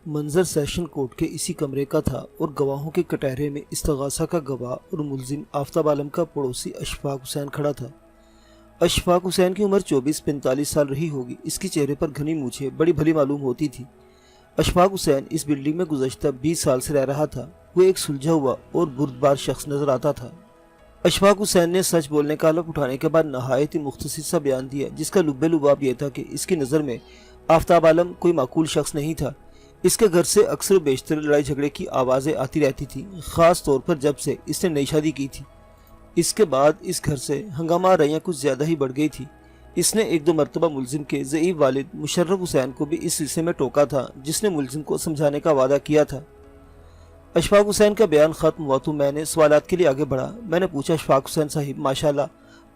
منظر session court کے اسی کمرے کا تھا اور گواہوں کے کٹہرے میں استغاثہ کا گواہ اور ملزم آفتاب عالم کا پڑوسی اشفاق حسین کھڑا تھا۔ اشفاق حسین کی عمر 24-45 سال رہی ہوگی۔ اس کے چہرے پر گھنی مونچھیں بڑی بھلی معلوم ہوتی تھی۔ اشفاق حسین اس بلڈنگ میں گزشتہ 20 سال سے رہ رہا تھا۔ وہ ایک سلجھا ہوا اور بردبار شخص نظر آتا تھا۔ اشفاق حسین نے سچ بولنے کا حلف اٹھانے کے بعد نہایت ہی مختصر سا بیان دیا، جس کا لب لباب یہ تھا کہ اس کی نظر میں آفتاب عالم کوئی معقول شخص نہیں تھا۔ اس کے گھر سے اکثر و بیشتر لڑائی جھگڑے کی آوازیں آتی رہتی تھی، خاص طور پر جب سے اس نے نئی شادی کی تھی۔ اس کے بعد اس گھر سے ہنگامہ آرائیاں کچھ زیادہ ہی بڑھ گئی تھی۔ اس نے ایک دو مرتبہ ملزم کے ضعیف والد مشرف حسین کو بھی اس سلسلے میں ٹوکا تھا، جس نے ملزم کو سمجھانے کا وعدہ کیا تھا۔ اشفاق حسین کا بیان ختم ہوا تو میں نے سوالات کے لیے آگے بڑھا۔ میں نے پوچھا، اشفاق حسین صاحب، ماشاءاللہ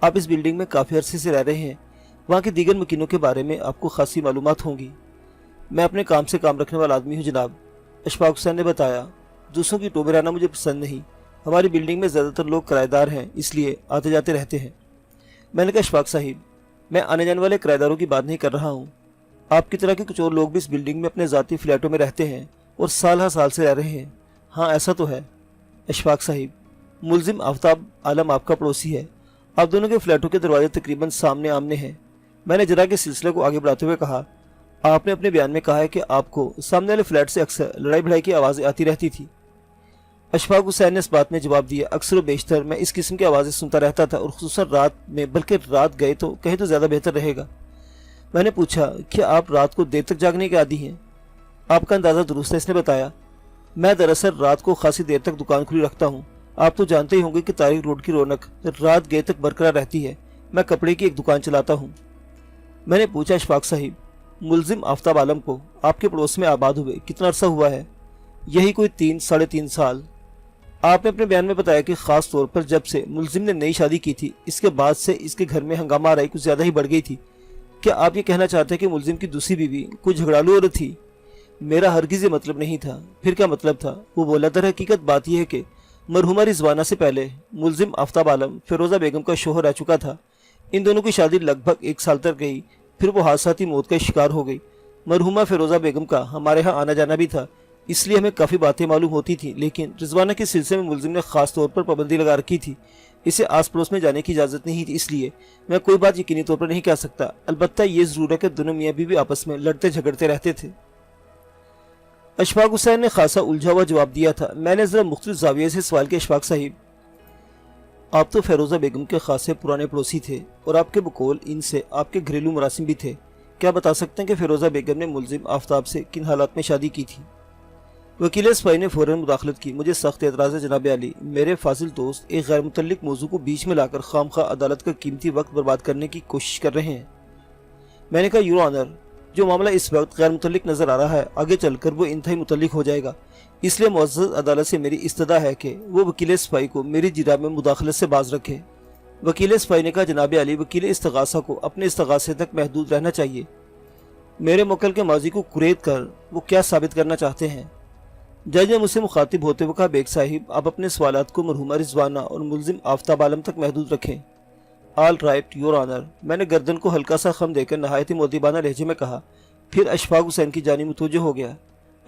آپ اس بلڈنگ میں کافی عرصے سے رہ رہے ہیں، وہاں کے دیگر مکینوں کے بارے میں آپ کو خاصی معلومات ہوں گی۔ میں اپنے کام سے کام رکھنے والا آدمی ہوں جناب، اشفاق حسین نے بتایا۔ دوسروں کی ٹوبے رہنا مجھے پسند نہیں۔ ہماری بلڈنگ میں زیادہ تر لوگ کرایہ دار ہیں، اس لیے آتے جاتے رہتے ہیں۔ میں نے کہا، اشفاق صاحب، میں آنے جانے والے کرایہ داروں کی بات نہیں کر رہا ہوں۔ آپ کی طرح کے کچھ اور لوگ بھی اس بلڈنگ میں اپنے ذاتی فلیٹوں میں رہتے ہیں اور سال ہر سال سے رہ رہے ہیں۔ ہاں ایسا تو ہے اشفاق صاحب، ملزم آفتاب عالم آپ کا پڑوسی ہے۔ آپ دونوں کے فلیٹوں کے دروازے تقریباً سامنے آمنے ہیں۔ میں نے ذرا کے سلسلے کو آگے بڑھاتے ہوئے کہا، آپ نے اپنے بیان میں کہا ہے کہ آپ کو سامنے والے فلیٹ سے اکثر لڑائی بھڑائی کی آوازیں آتی رہتی تھی۔ اشفاق حسین نے اس بات میں جواب دیا، اکثر و بیشتر میں اس قسم کی آوازیں سنتا رہتا تھا، اور خصوصاً رات میں، بلکہ رات گئے تو کہیں تو زیادہ بہتر رہے گا۔ میں نے پوچھا، کیا آپ رات کو دیر تک جاگنے کے عادی ہیں؟ آپ کا اندازہ درست ہے، اس نے بتایا۔ میں دراصل رات کو خاصی دیر تک دکان کھلی رکھتا ہوں۔ آپ تو جانتے ہی ہوں گے کہ تاریخ روڈ کی رونق رات گئے تک برقرار رہتی ہے۔ میں کپڑے کی ایک دکان چلاتا ہوں۔ میں نے پوچھا، اشفاق صاحب، ملزم آفتاب عالم کو آپ کے پڑوس میں آباد ہوئے کتنا عرصہ ہوا ہے؟ یہی کوئی 3-3.5 سال۔ آپ نے اپنے بیان میں بتایا کہ خاص طور پر جب سے ملزم نے نئی شادی کی تھی، اس کے بعد سے اس کے گھر میں ہنگامہ آرائی کچھ زیادہ ہی بڑھ گئی تھی۔ کیا آپ یہ کہنا چاہتے ہیں کہ ملزم کی دوسری بیوی کوئی جھگڑالو عورت تھی؟ میرا ہرگز یہ مطلب نہیں تھا۔ پھر کیا مطلب تھا؟ وہ بولا، در حقیقت بات یہ ہے کہ مرحومہ رضوانہ سے پہلے ملزم آفتاب عالم فیروزہ بیگم کا شوہر رہ چکا تھا۔ ان دونوں کی شادی لگ بھگ 1 سال تک گئی، پھر وہ حادثاتی موت کا شکار ہو گئی۔ مرحومہ فیروزہ بیگم کا ہمارے ہاں آنا جانا بھی تھا، اس لیے ہمیں کافی باتیں معلوم ہوتی تھیں، لیکن رضوانہ کے سلسلے میں ملزم نے خاص طور پر پابندی لگا رکھی تھی۔ اسے آس پڑوس میں جانے کی اجازت نہیں تھی، اس لیے میں کوئی بات یقینی طور پر نہیں کہہ سکتا۔ البتہ یہ ضرور ہے کہ دونوں میاں بیوی آپس میں لڑتے جھگڑتے رہتے تھے۔ اشفاق حسین نے خاصا الجھا ہوا جواب دیا تھا۔ میں نے ذرا مختلف زاویے سے سوال کیا، اشفاق صاحب، آپ تو فیروزہ بیگم کے خاصے پرانے پڑوسی تھے، اور آپ کے بقول ان سے آپ کے گھریلو مراسم بھی تھے۔ کیا بتا سکتے ہیں کہ فیروزہ بیگم نے ملزم آفتاب سے کن حالات میں شادی کی تھی؟ وکیل اسپائی نے فوراً مداخلت کی۔ مجھے سخت اعتراض ہے جناب عالی، میرے فاضل دوست ایک غیر متعلق موضوع کو بیچ میں لا کر خام خواہ عدالت کا قیمتی وقت برباد کرنے کی کوشش کر رہے ہیں۔ میں نے کہا، یور آنر، جو معاملہ اس وقت غیر متعلق نظر آ رہا ہے، آگے چل کر وہ انتہائی متعلق ہو جائے گا، اس لیے معزز عدالت سے میری استدعا ہے کہ وہ وکیل اسپائی کو میری جرح میں مداخلت سے باز رکھے۔ وکیل اسپائی نے کہا، جناب عالی، وکیل استغاثہ کو اپنے استغاثے تک محدود رہنا چاہیے۔ میرے موکل کے ماضی کو کریت کر وہ کیا ثابت کرنا چاہتے ہیں؟ جج نے مجھ سے مخاطب ہوتے ہوئے کہا، بیگ صاحب، آپ اپنے سوالات کو مرحومہ رضوانہ اور ملزم آفتاب عالم تک محدود رکھیں۔ آل رائٹ یور آنر، میں نے گردن کو ہلکا سا خم دے کر نہایت ہی مؤدبانہ لہجے میں کہا، پھر اشفاق حسین کی جانب متوجہ ہو گیا۔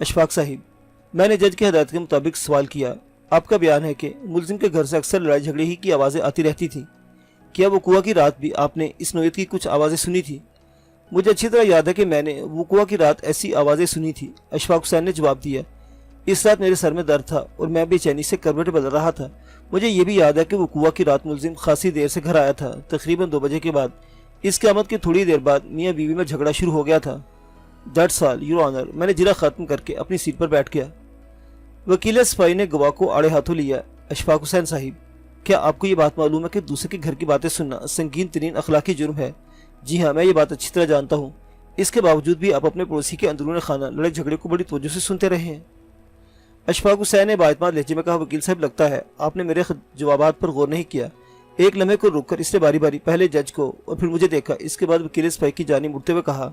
اشفاق صاحب، میں نے جج کی ہدایت کے مطابق سوال کیا۔ آپ کا بیان ہے کہ ملزم کے گھر سے اکثر لڑائی جھگڑے ہی کی آوازیں آتی رہتی تھیں۔ کیا وقوع کی رات بھی آپ نے اس نوعیت کی کچھ آوازیں سنی تھی؟ مجھے اچھی طرح یاد ہے کہ میں نے وقوع کی رات ایسی آوازیں سنی تھی، اشفاق حسین نے جواب دیا۔ اس رات میرے سر میں درد تھا اور میں بے چینی سے کروٹ بدل رہا تھا۔ مجھے یہ بھی یاد ہے کہ وقوع کی رات ملزم خاصی دیر سے گھر آیا تھا، تقریباً 2 بجے کے بعد۔ اس قیامت کی تھوڑی دیر بعد میاں بیوی میں جھگڑا شروع ہو گیا تھا۔ دیٹس آل یور آنر، میں نے جرح ختم کر کے اپنی سیٹ پر بیٹھ گیا۔ وکیل اسپائی نے گواہ کو آڑے ہاتھوں لیا۔ اشفاق حسین صاحب، کیا آپ کو یہ بات معلوم ہے کہ دوسرے کے گھر کی باتیں سننا سنگین ترین اخلاقی جرم ہے؟ جی ہاں، میں یہ بات اچھی طرح جانتا ہوں۔ اس کے باوجود بھی آپ اپنے پڑوسی کے اندرون خانہ لڑائی جھگڑے کو بڑی توجہ سے سنتے رہے ہیں۔ اشفاق حسین نے باعتماد لہجے میں کہا، وکیل صاحب، لگتا ہے آپ نے میرے جوابات پر غور نہیں کیا۔ ایک لمحے کو رک کر اس نے باری باری پہلے جج کو اور پھر مجھے دیکھا۔ اس کے بعد وکیل اسپائی کی جانب مڑتے ہوئے کہا،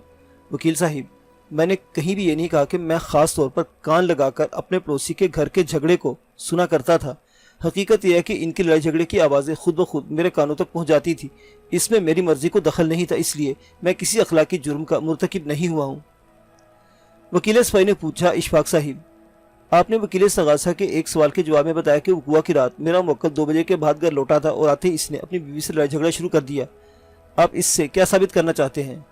وکیل صاحب، میں نے کہیں بھی یہ نہیں کہا کہ میں خاص طور پر کان لگا کر اپنے پڑوسی کے گھر کے جھگڑے کو سنا کرتا تھا۔ حقیقت یہ ہے کہ ان کی لڑائی جھگڑے کی آوازیں خود بخود میرے کانوں تک پہنچ جاتی تھی۔ اس میں میری مرضی کو دخل نہیں تھا، اس لیے میں کسی اخلاقی جرم کا مرتکب نہیں ہوا ہوں۔ वकील सफाई ने पूछा, इशफाक साहिब, आपने वकील इस्तगासा के एक सवाल के जवाब में बताया कि वक़ुआ की रात मेरा मुवक्किल 2 बजे के बाद घर लौटा था और आते ही इसने अपनी बीवी से लड़ाई झगड़ा शुरू कर दिया। आप इससे क्या साबित करना चाहते हैं?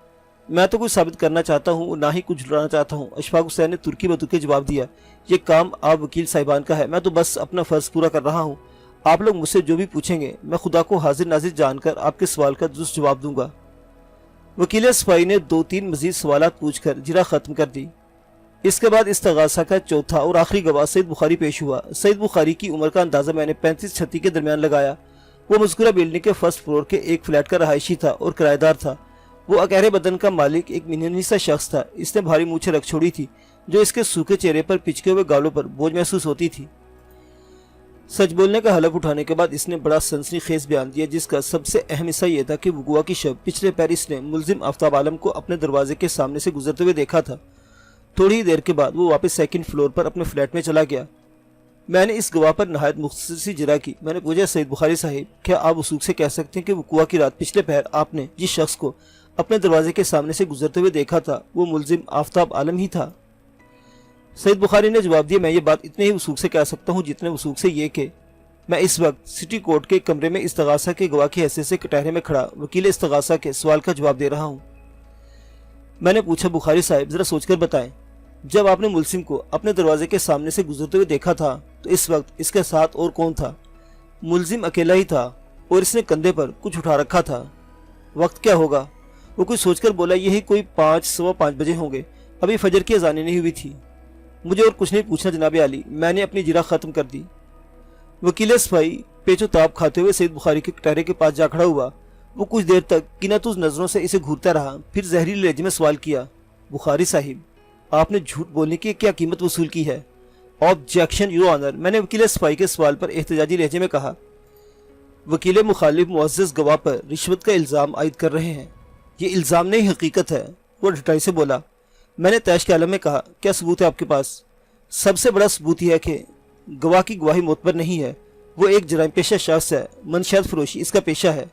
मैं तो कुछ साबित करना चाहता हूँ और ना ही कुछ झुलाना चाहता हूँ, अशफाक हुसैन ने तुर्की बतुर्की जवाब दिया। ये काम आप वकील साहिबान का है, मैं तो बस अपना फ़र्ज़ पूरा कर रहा हूँ। आप लोग मुझसे जो भी पूछेंगे मैं खुदा को हाजिर नाजिर जानकर आपके सवाल का दुरुस्त जवाब दूंगा। वकील सफाई ने 2-3 मजीद सवालात पूछकर जिरा ख़त्म कर दी। इसके बाद इस्तगासा का चौथा और आखिरी गवाह सईद बुखारी पेश हुआ। सईद बुखारी की उम्र का अंदाज़ा मैंने 35-36 के दरमियान लगाया। वो मज़कूरा बिल्डिंग के फर्स्ट फ्लोर के एक फ्लैट का रहायशी था और किराएदार था। वो अकहरे बदन का मालिक एक मिननी सा शख्स था। इसने भारी मूछें रख छोड़ी थी जो इसके सूखे चेहरे पर पिचके हुए गालों पर बोझ महसूस होती थी। सच बोलने का हलफ उठाने के बाद इसने बड़ा सनसनीखेज बयान दिया, जिसका सबसे अहम हिस्सा यह था कि वक़ुआ की शब पिछले पैर इसने मुलजिम आफ्ताब आलम को अपने दरवाजे के सामने से गुजरते हुए देखा था। थोड़ी ही देर के बाद वो वापस सेकंड फ्लोर पर अपने फ्लैट में चला गया। मैंने इस गवाह पर नहायत मुख्तसर सी जिरा की। मैंने पूछा, सईद बुखारी साहिब, क्या आप वसूख से कह सकते हैं कि वक़ुआ की रात पिछले पहर आपने जिस शख्स को अपने दरवाजे के सामने से गुजरते हुए देखा था वो मुलजिम आफ्ताब आलम ही था? सईद बुखारी ने जवाब दिया, मैं ये बात इतने ही वसूख से कह सकता हूँ जितने वसूख से ये कि मैं इस वक्त सिटी कोर्ट के कमरे में इस्तगासा के गवाह की हैसियत से कटहरे में खड़ा वकील इस्तगासा के सवाल का जवाब दे रहा हूँ। मैंने पूछा, बुखारी साहिब जरा सोचकर बताएं, जब आपने मुलजिम को अपने दरवाजे के सामने से गुजरते हुए देखा था तो इस वक्त इसके साथ और कौन था? मुलजिम अकेला ही था और इसने कंधे पर कुछ उठा रखा था। वक्त क्या होगा? वो कुछ सोचकर बोला, यही कोई 5-5:15 बजे होंगे, अभी फजर की अजानें नहीं हुई थी। मुझे और कुछ नहीं पूछना जनाब आली, मैंने अपनी जिरा खत्म कर दी। वकील सफाई पेचो ताप खाते हुए सईद बुखारी के कटहरे के पास जा खड़ा हुआ। वो कुछ देर तक किनातुज नजरों से इसे घूरता रहा, फिर जहरीले लहजे में सवाल किया, बुखारी साहिब, आपने झूठ बोलने की क्या कीमत वसूल की है? ऑब्जेक्शन योर ऑनर, मैंने वकील सफाई के सवाल पर एहतजाजी लहजे में कहा। वकील मुखालिफ मुअज़्ज़ज़ गवाह पर रिश्वत का इल्ज़ाम आयद कर रहे हैं। ये इल्ज़ाम नहीं, हकीकत है। वो ढटाई से बोला। मैंने तैश के आलम में कहा, क्या सबूत है आपके पास? सबसे बड़ा सबूत यह है कि गवाह की गवाही मोतबर नहीं है। वो एक जराइम पेशा शख्स है, मनशियात फरोशी इसका पेशा है।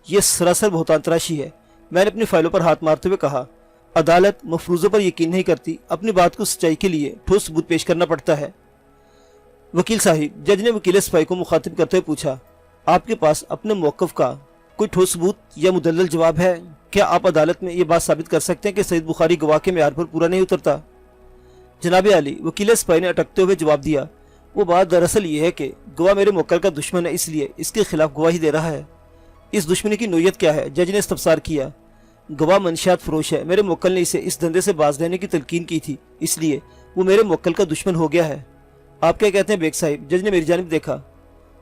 ये सरासर बहुतान तराशी है। मैंने अपनी फाइलों पर हाथ मारते हुए कहा, अदालत मफरूज़ों पर यकीन नहीं करती, अपनी बात को सच्चाई के लिए ठोस सबूत पेश करना पड़ता है। वकील साहिब, जज ने वकील सफाई को मुखातिब करते हुए पूछा, आपके पास अपने मौक़िफ़ का कोई ठोस सबूत या मुदल्लल जवाब है? क्या आप अदालत में ये बात साबित कर सकते हैं कि सईद बुखारी गवाह के मेयार पर पूरा नहीं उतरता? जनाब आली, वकील सफाई ने अटकते हुए जवाब दिया, वो बात दरअसल ये है कि गवाह मेरे मुवक्किल का दुश्मन है, इसलिए इसके खिलाफ गवाही दे रहा है। इस दुश्मनी की नोयत क्या है? जज ने इस्तफसार किया। गवाह मनशियात फरोश है, मेरे मुवक्किल ने इसे इस धंधे से बाज रहने की तलकीन की थी, इसलिए वो मेरे मुवक्किल का दुश्मन हो गया है। आप क्या कहते हैं बेग साहिब? जज ने मेरी जानिब देखा।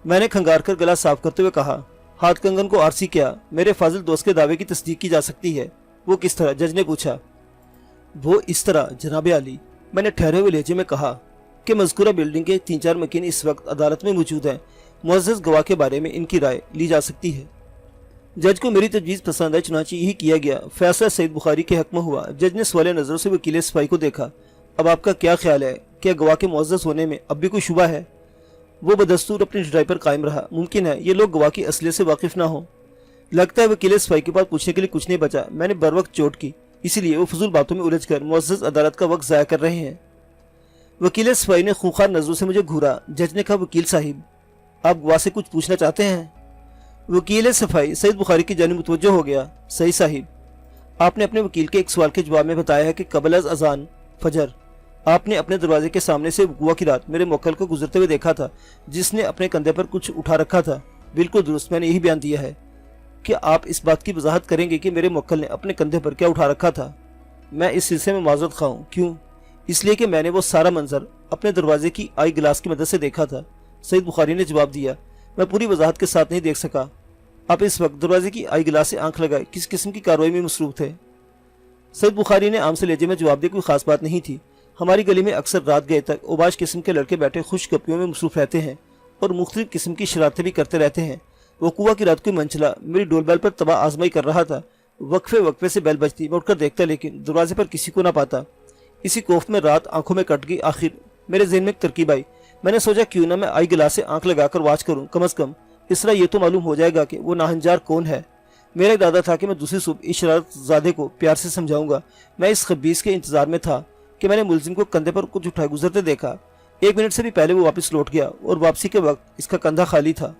मैंने खंगार कर गला साफ करते हुए कहा, हाथ कंगन को आरसी क्या, मेरे फाजिल दोस्त के दावे की तस्दीक की जा सकती है। वो किस तरह? जज ने पूछा। वो इस तरह जनाब आली, मैंने ठहरे हुए लहजे में कहा कि मज़कूरा बिल्डिंग के 3-4 मकीन इस वक्त अदालत में मौजूद हैं। मुअज़्ज़ज़ गवाह के बारे में इनकी राय ली जा सकती है। जज को मेरी तजवीज़ पसंद है, चुनांचे यही किया गया। फैसला सईद बुखारी के हक में हुआ। जज ने सवाल नज़रों से वकील सफाई को देखा। अब आपका क्या ख्याल है? क्या गवाह के मुअज़्ज़ज़ होने में अब भी कोई शुबा है? वो बदस्तूर अपनी ढटाई पर कायम रहा। मुमकिन है ये लोग गवाह की असलियत से वाकिफ ना हो। लगता है वकील सफाई के पास पूछने के लिए कुछ नहीं बचा। मैंने बर वक्त चोट की, इसीलिए वो फजूल बातों में उलझ कर मुअज़्ज़ज़ अदालत का वक्त ज़ाया कर रहे हैं। वकील सफाई ने खूंखार नजरों से मुझे घूरा। जज ने कहा, वकील साहिब, आप गवाह से कुछ पूछना चाहते हैं? वकील सफाई सईद बुखारी की जानिब मुतवज्जो हो गया। सही साहिब, आपने अपने वकील के एक सवाल के जवाब में बताया है कि कबल अज़ अज़ान फजर आपने अपने दरवाजे के सामने से वक़ुआ की रात मेरे मुवक्किल को गुजरते हुए देखा था, जिसने अपने कंधे पर कुछ उठा रखा था। बिल्कुल दुरुस्त, मैंने यही बयान दिया है। क्या आप इस बात की वजाहत करेंगे कि मेरे मुवक्किल ने अपने कंधे पर क्या उठा रखा था? मैं इस सिलसिले में माज़रत खा हूँ। क्यों? इसलिए कि मैंने वो सारा मंजर अपने दरवाजे की आई गिलास की मदद से देखा था। सईद बुखारी ने जवाब दिया, मैं पूरी वजाहत के साथ नहीं देख सका। आप इस वक्त दरवाजे की आई गिलास से आंख लगाए किस किस्म की कार्रवाई में मसरूफ थे? सईद बुखारी ने आम से लहजे में जवाब दिया, कोई खास बात नहीं थी। हमारी गली में अक्सर रात गए तक ओबाश किस्म के लड़के बैठे खुश गप्पियों में मसरूफ रहते हैं और मुख्तलिफ किस्म की शरारतें भी करते रहते हैं। वक़ुआ की रात कोई मंचला मेरी डोल बैल पर तबाह आजमाई कर रहा था। वक्फे वक्फे से बैल बजती, मैं उठकर देखता लेकिन दरवाजे पर किसी को ना पाता। इसी कोफ में रात आंखों में कट गई। आखिर मेरे ज़हन में एक तरकीब आई। मैंने सोचा क्यों ना मैं आई गिलास से आंख लगाकर वाच करूं, कम अज़ कम इस तरह ये तो मालूम हो जाएगा कि वो नाहंजार कौन है। मेरा इरादा था कि मैं दूसरी सुबह इस शरारतज़ादे को प्यार से समझाऊंगा। मैं इस खबीस के इंतजार में था। कि मैंने मुलजिम को कंधे पर कुछ उठाए गुजरते देखा। 1 मिनट से भी पहले वो वापस लौट गया और वापसी के वक्त इसका कंधा खाली था।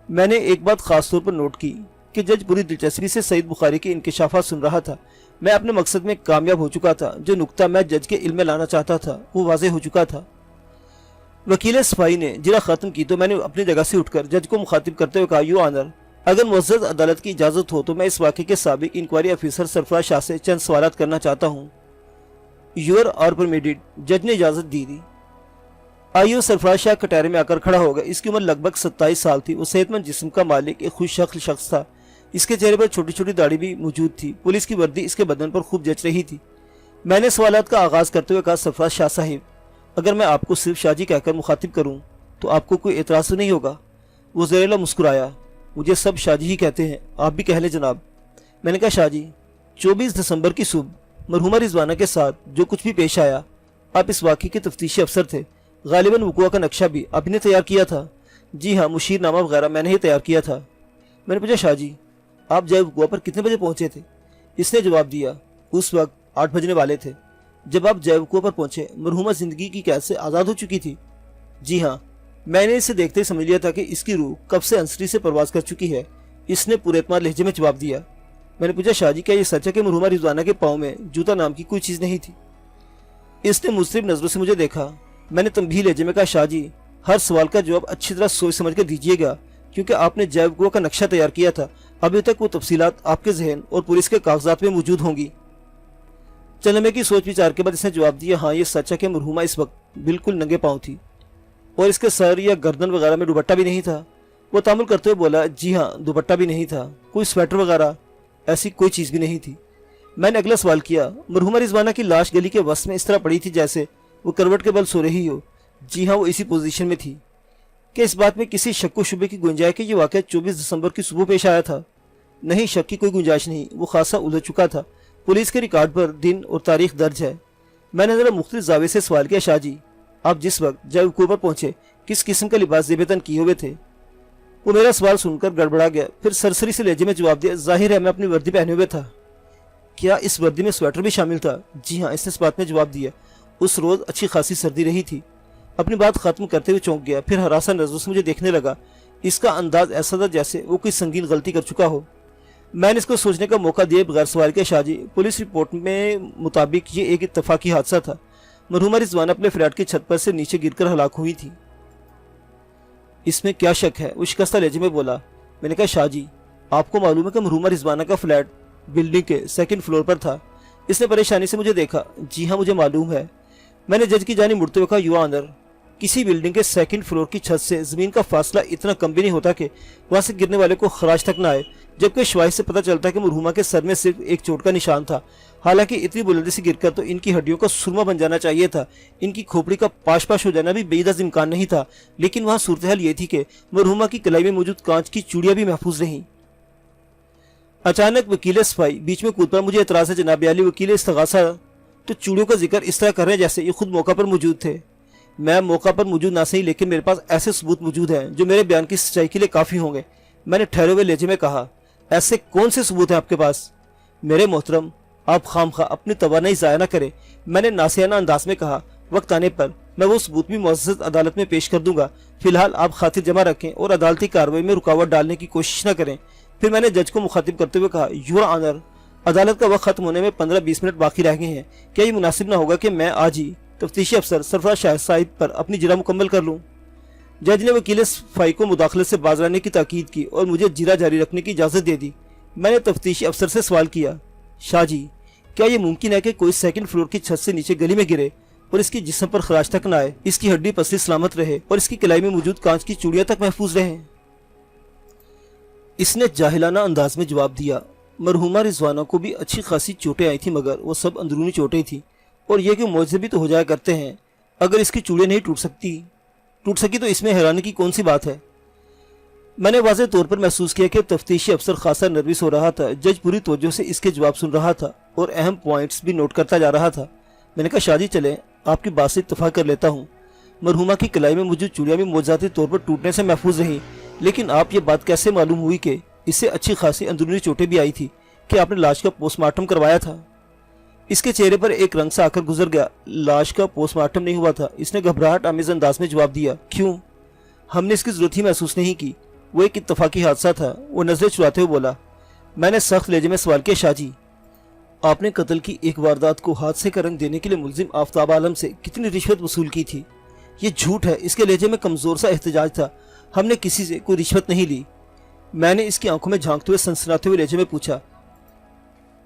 मैंने एक बात खास तौर पर नोट की कि जज पूरी दिलचस्पी से सईद बुखारी के इंकिशाफात सुन रहा था। मैं अपने मकसद में कामयाब हो चुका था। जो नुक्ता मैं जज के इल्म में लाना चाहता था वो वाज़ेह हो चुका था। वकील सफाई ने जिरा खत्म की तो मैंने अपनी जगह से उठकर जज को मुखातिब करते हुए कहा, यू ऑनर, अगर मुअज़्ज़ज़ अदालत की इजाज़त हो तो मैं इस वाक़े के साबिक इंक्वायरी ऑफिसर सरफराज शाह से चंद सवालात करना चाहता हूँ। You're are permitted. जज ने इजाज़त दी थी। आईओ सरफराज शाह कटहरे में आकर खड़ा हो गया। इसकी उम्र लगभग 27 साल थी। वो सेहतमंद जिस्म का मालिक, एक खुशशक्ल शख्स था। इसके चेहरे पर छोटी छोटी दाढ़ी भी मौजूद थी। पुलिस की वर्दी इसके बदन पर खूब जच रही थी। मैंने सवालात का आगाज़ करते हुए कहा, सरफराज शाह साहिब, अगर मैं आपको सिर्फ शाहजी कहकर मुखातिब करूँ तो आपको कोई एतराज़ तो नहीं होगा? वो ज़रेला मुस्कुराया। मुझे सब शाहजी ही कहते हैं, आप भी कह लें जनाब। मैंने कहा, शाहजी, 24 दिसंबर की सुबह मरहुमा रिजवाना के साथ जो कुछ भी पेश आया, आप इस वाक़े के तफ्तीशी अफसर थे। गालिबन वक़ुआ का नक्शा भी आपने तैयार किया था? जी हाँ, मुशीरनामा वगैरह मैंने ही तैयार किया था। मैंने पूछा, शाहजी, आप जय वक़ुआ पर कितने बजे पहुँचे थे? इसने जवाब दिया, उस वक्त 8 बजने वाले थे। जब आप जय वक़ुआ पर पहुँचे, मरहुमा ज़िंदगी की कैद से आज़ाद हो चुकी थी? जी हाँ, मैंने इसे देखते ही समझ लिया था कि इसकी रूह कब से अंसरी से परवाज़ कर चुकी है। इसने पूरे एतमाद लहजे में जवाब दिया। मैंने पूछा, शाहजी, क्या ये सच है कि मरहुमा रिजवाना के पाँव में जूता नाम की कोई चीज़ नहीं थी? इसने मुस्लिम नज़रों से मुझे देखा। मैंने तंबीह लहजे में कहा, शाहजी, हर सवाल का जवाब अच्छी तरह सोच समझ कर दीजिएगा, क्योंकि आपने जय वक़ुआ का नक्शा तैयार किया था। अभी तक वो तफसीलात आपके जहन और पुलिस के कागजात में मौजूद होंगी। चंद की सोच विचार के बाद इसने जवाब दिया, हाँ, ये सच है कि मरहुमा इस वक्त बिल्कुल नंगे पाँव थी और इसके सर या गर्दन वगैरह में दुपट्टा भी नहीं था। वो तामुल करते हुए बोला, जी हाँ, दुपट्टा भी नहीं था, कोई स्वेटर वगैरह ऐसी कोई चीज़ भी नहीं थी। मैंने अगला सवाल किया, मरहुमा रिजवाना की लाश गली के वस्त में इस तरह पड़ी थी जैसे वो करवट के बल सो रही हो? जी हाँ, वो इसी पोजीशन में थी। क्या इस बात में किसी शक व शुबे की गुंजाइश कि ये वाक़या 24 दिसंबर की सुबह पेश आया था? नहीं, शक की कोई गुंजाइश नहीं। वो खासा उलझ चुका था। पुलिस के रिकॉर्ड पर दिन और तारीख दर्ज है। मैंने ज़रा मुख्तलिफ ज़ाविये से सवाल किया, शाहजी, आप जिस वक्त जय वक़ुआ पर पहुँचे किस किस्म का लिबास ज़ेबतन किए हुए थे? वो मेरा सवाल सुनकर गड़बड़ा गया, फिर सरसरी से लहजे में जवाब दिया, जाहिर है मैं अपनी वर्दी पहने हुए था। क्या इस वर्दी में स्वेटर भी शामिल था? जी हाँ, इसने इस बात में जवाब दिया। उस रोज़ अच्छी खासी सर्दी रही थी। अपनी बात ख़त्म करते हुए चौंक गया, फिर हरासा नज़रों से मुझे देखने लगा। इसका अंदाज ऐसा था जैसे वो कोई संगीन गलती कर चुका हो। मैंने इसको सोचने का मौका दिए बगैर सवाल किया, शाहजी, पुलिस रिपोर्ट में मुताबिक ये एक इत्तफाकी हादसा था। मरहुमा रिजवाना अपने फ्लैट की छत पर से नीचे गिरकर हलाक हुई थी। इसमें क्या शक है? वो शिकस्ता लहजे में बोला। मैंने कहा, शाहजी, आपको मालूम है कि मरहुमा रिजवाना का फ्लैट बिल्डिंग के 2nd फ्लोर पर था? इसने परेशानी से मुझे देखा। जी हाँ, मुझे मालूम है। मैंने जज की जानिब मुड़ते हुए कहा, युवा अंदर, किसी बिल्डिंग के 2nd फ्लोर की छत से ज़मीन का फासला इतना कम भी नहीं होता कि वहाँ से गिरने वाले को खराज तक ना आए, जबकि शवाहिद से पता चलता है कि मरहुमा के सर में सिर्फ एक चोट का निशान था। हालांकि इतनी बुलंदी से गिरकर तो इनकी हड्डियों का सुरमा बन जाना चाहिए था। इनकी खोपड़ी का पाश पाश हो जाना भी बेइज्जत इम्कान नहीं था। लेकिन वहाँ सूरत हाल ये थी कि मरहुमा की कलाई में मौजूद कांच की चूड़ियाँ भी महफूज रहीं। अचानक वकील सफाई बीच में कूद पर, मुझे एतराज़ है जनाब आली, वकील इस्तगासा तो चूड़ियों का जिक्र इस तरह कर रहे हैं जैसे ये खुद मौका पर मौजूद थे। मैं मौका पर मौजूद ना सही, लेकिन मेरे पास ऐसे सबूत मौजूद हैं जो मेरे बयान की सच्चाई के लिए काफ़ी होंगे। मैंने ठहरे हुए लहजे में कहा, ऐसे कौन से सबूत हैं आपके पास? मेरे मोहतरम, आप खामखा अपनी तवानाई ज़ाया ना करें। मैंने नासियाना अंदाज में कहा, वक्त आने पर मैं वो सबूत भी मुअज़्ज़ज़ अदालत में पेश कर दूंगा। फिलहाल आप खातिर जमा रखें और अदालती कार्रवाई में रुकावट डालने की कोशिश न करें। फिर मैंने जज को मुखातिब करते हुए कहा, योर ऑनर, अदालत का वक्त खत्म होने में 15-20 मिनट बाकी रह गए हैं। क्या ये मुनासिब ना होगा कि मैं आज ही तफ्तीशी अफसर सरफराज शाह साहिब पर अपनी जिरा मुकम्मल कर लूँ? जज ने वकील सफाई को मुदाखलत से बाज आने की ताकीद की और मुझे जिरा जारी रखने की इजाज़त दे दी। मैंने तफ्तीशी अफसर से सवाल किया, शाहजी, क्या ये मुमकिन है कि कोई 2nd फ्लोर की छत से नीचे गली में गिरे और इसकी जिस्म पर खराज तक न आए, इसकी हड्डी पसली सलामत रहे और इसकी कलाई में मौजूद कांच की चूड़ियाँ तक महफूज रहे? इसने जाहिलाना अंदाज में जवाब दिया, मरहुमा रिजवाना को भी अच्छी खासी चोटें आई थी, मगर वो सब अंदरूनी चोटें थी और ये कि मुआवजे भी तो हो जाया करते हैं। अगर इसकी चूड़ियाँ नहीं टूट सकी तो इसमें हैरानी की कौन सी बात है? मैंने वाज़ेह तौर पर महसूस किया कि तफ्तीशी अफसर खासा नर्वस हो रहा था। जज पूरी तवज्जो से इसके जवाब सुन रहा था और अहम पॉइंट्स भी नोट करता जा रहा था। मैंने कहा, शाहजी, चले, आपकी बात से इत्तफाक कर लेता हूँ। मरहुमा की कलाई में मौजूद चूड़ियाँ भी मौजाती तौर पर टूटने से महफूज रहीं, लेकिन आप ये बात कैसे मालूम हुई कि इससे अच्छी खासी अंदरूनी चोटें भी आई थी? कि आपने लाश का पोस्टमार्टम करवाया था? اس کے چہرے پر ایک رنگ سا آکر گزر گیا۔ لاش کا پوسٹ مارٹم نہیں ہوا تھا، اس نے گھبراہٹ آمیز انداز میں جواب دیا۔ کیوں؟ ہم نے اس کی ضرورت ہی محسوس نہیں کی، وہ ایک اتفاقی حادثہ تھا۔ وہ نظریں چراتے ہوئے بولا۔ میں نے سخت لہجے میں سوال کیا، شاہ جی آپ نے قتل کی ایک واردات کو حادثے کا رنگ دینے کے لیے ملزم آفتاب عالم سے کتنی رشوت وصول کی تھی؟ یہ جھوٹ ہے۔ اس کے لہجے میں کمزور سا احتجاج تھا۔ ہم نے کسی سے کوئی رشوت نہیں لی۔ میں نے اس کی آنکھوں میں جھانکتے ہوئے سنسناتے ہوئے لہجے میں پوچھا،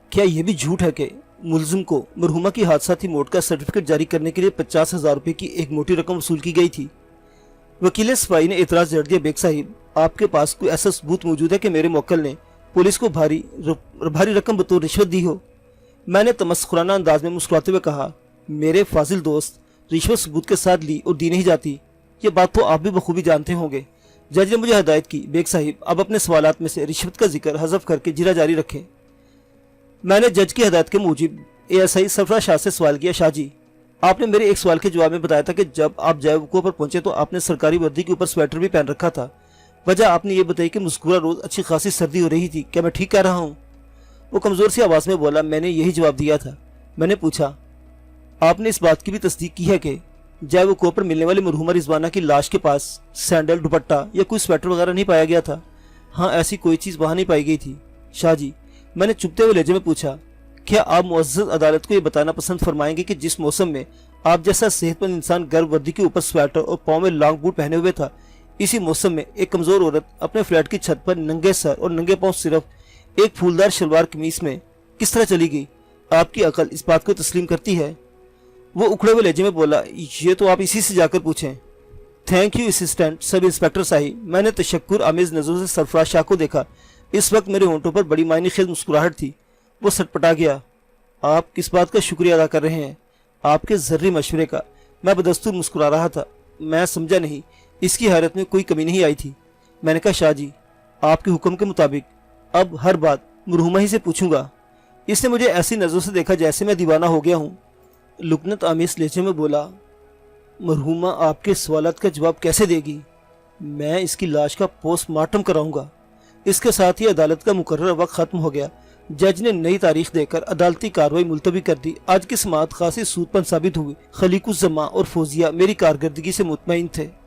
کیا یہ بھی جھوٹ ہے کہ ملزم کو مرحومہ کی حادثاتی موت کا سرٹیفکیٹ جاری کرنے کے لیے 50,000 روپے کی ایک موٹی رقم وصول کی گئی تھی؟ وکیل صفائی نے اعتراض جڑ دیا۔ بیگ صاحب آپ کے پاس کوئی ایسا ثبوت موجود ہے کہ میرے موکل نے پولیس کو بھاری رقم بطور رشوت دی ہو؟ میں نے تمسخرانہ انداز میں مسکراتے ہوئے کہا، میرے فاضل دوست، رشوت ثبوت کے ساتھ لی اور دی نہیں جاتی، یہ بات تو آپ بھی بخوبی جانتے ہوں گے۔ جج نے مجھے ہدایت کی، بیگ صاحب اب اپنے سوالات میں سے رشوت کا ذکر حذف کر کے جرا جاری رکھیں۔ میں نے جج کی ہدایت کے موجب ASI سرفراز شاہ سے سوال کیا، شاہ جی آپ نے میرے ایک سوال کے جواب میں بتایا تھا کہ جب آپ جائے وقوع پر پہنچے تو آپ نے سرکاری وردی کے اوپر سویٹر بھی پہن رکھا تھا۔ وجہ آپ نے یہ بتائی کہ مذکورہ روز اچھی خاصی سردی ہو رہی تھی، کیا میں ٹھیک کہہ رہا ہوں؟ وہ کمزور سی آواز میں بولا، میں نے یہی جواب دیا تھا۔ میں نے پوچھا، آپ نے اس بات کی بھی تصدیق کی ہے کہ جائے وقوع پر ملنے والی مرحومہ رضوانہ کی لاش کے پاس سینڈل، دوپٹہ یا کوئی سویٹر وغیرہ نہیں پایا گیا تھا؟ ہاں ایسی کوئی چیز وہاں نہیں پائی گئی تھی، شاہ جی میں نے چپتے ہوئے لہجے میں پوچھا۔ کیا آپ معزز عدالت کو یہ بتانا پسند فرمائیں گے کہ جس موسم میں آپ جیسا صحت مند انسان گرم وردی کے اوپر سویٹر اور پاؤں میں لانگ بوٹ پہنے ہوئے تھا، اسی موسم میں ایک کمزور عورت اپنے فلیٹ کی چھت پر ننگے سر اور ننگے پاؤں صرف ایک پھولدار شلوار قمیص میں کس طرح چلی گئی؟ آپ کی عقل اس بات کو تسلیم کرتی ہے؟ وہ اکھڑے ہوئے لہجے میں بولا، یہ تو آپ اسی سے جا کر پوچھیں۔ Thank you assistant sub inspector صاحب۔ میں نے تشکر آمیز نظروں سے سرفراز شاہ کو دیکھا۔ اس وقت میرے ہونٹوں پر بڑی معنی خیز مسکراہٹ تھی۔ وہ سٹپٹا گیا۔ آپ کس بات کا شکریہ ادا کر رہے ہیں؟ آپ کے ذری مشورے کا۔ میں بدستور مسکرا رہا تھا۔ میں سمجھا نہیں، اس کی حیرت میں کوئی کمی نہیں آئی تھی۔ میں نے کہا، شاہ جی آپ کے حکم کے مطابق اب ہر بات مرحومہ ہی سے پوچھوں گا۔ اس نے مجھے ایسی نظروں سے دیکھا جیسے میں دیوانہ ہو گیا ہوں۔ لکنت آمیز لہجے میں بولا، مرحومہ آپ کے سوالات کا جواب کیسے دے گی؟ میں اس کی لاش کا پوسٹ مارٹم کراؤں گا۔ اس کے ساتھ ہی عدالت کا مقررہ وقت ختم ہو گیا۔ جج نے نئی تاریخ دے کر عدالتی کارروائی ملتوی کر دی۔ آج کی سماعت خاصی سود پن ثابت ہوئی۔ خلیق الزماں اور فوزیہ میری کارکردگی سے مطمئن تھے۔